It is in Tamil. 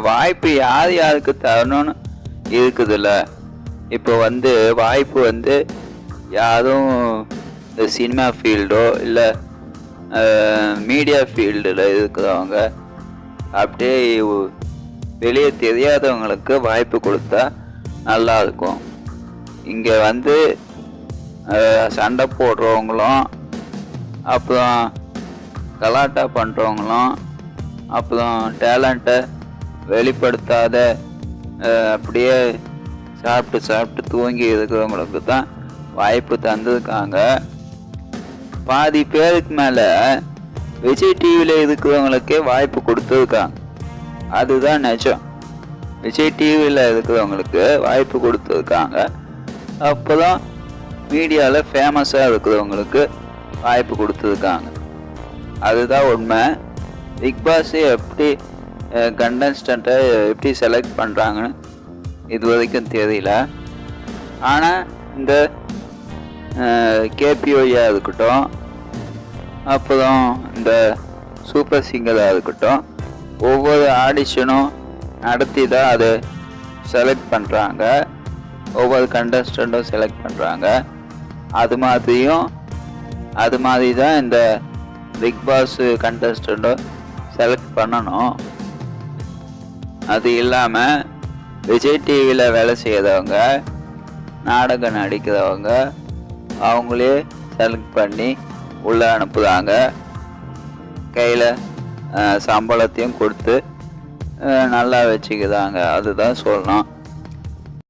வாய்ப்பு யார் யாருக்கு தரணும்னு இருக்குதுல்ல. இப்போ வாய்ப்பு யாரும் இந்த சினிமா ஃபீல்டோ இல்லை மீடியா ஃபீல்டில் இருக்கிறவங்க அப்படியே வெளியே தெரியாதவங்களுக்கு வாய்ப்பு கொடுத்தா நல்லா இருக்கும். இங்கே சண்டை போடுறவங்களும் அப்புறம் கலாட்டா பண்ணுறவங்களும் அப்புறம் டேலண்ட்டை வெளிப்படுத்தாத அப்படியே சாப்பிட்டு தூங்கி இருக்கிறவங்களுக்கு தான் வாய்ப்பு தந்திருக்காங்க. பாதி பேருக்கு மேலே விஜய் டிவியில் இருக்கிறவங்களுக்கே வாய்ப்பு கொடுத்துருக்காங்க. அதுதான் நிஜம். விஜய் டிவியில் இருக்கிறவங்களுக்கு வாய்ப்பு கொடுத்துருக்காங்க. அப்போ தான் மீடியாவில் ஃபேமஸாக இருக்கிறவங்களுக்கு வாய்ப்பு கொடுத்துருக்காங்க. அதுதான் உண்மை. பிக் பாஸ் எப்படி கண்டஸ்டண்ட்டை எப்படி செலக்ட் பண்ணுறாங்கன்னு இது வரைக்கும் தெரியல. ஆனால் இந்த கேபிஓயாக இருக்கட்டும், அப்புறம் இந்த சூப்பர் சிங்கராக இருக்கட்டும், ஒவ்வொரு ஆடிஷனும் நடத்தி தான் அதை செலக்ட் பண்ணுறாங்க. ஒவ்வொரு கண்டஸ்டண்ட்டும் செலக்ட் பண்ணுறாங்க. அது மாதிரி தான் இந்த பிக் பாஸ் கண்டஸ்டண்ட்டும் செலக்ட் பண்ணணும். அது இல்லாமல் விஜய் டிவியில் வேலை செய்கிறவங்க, நாடகம் நடிக்கிறவங்க அவங்களே செலக்ட் பண்ணி உள்ளே அனுப்புகிறாங்க. கையில் சம்பளத்தையும் கொடுத்து நல்லா வச்சுக்கிறாங்க. அதுதான் சொல்லணும்.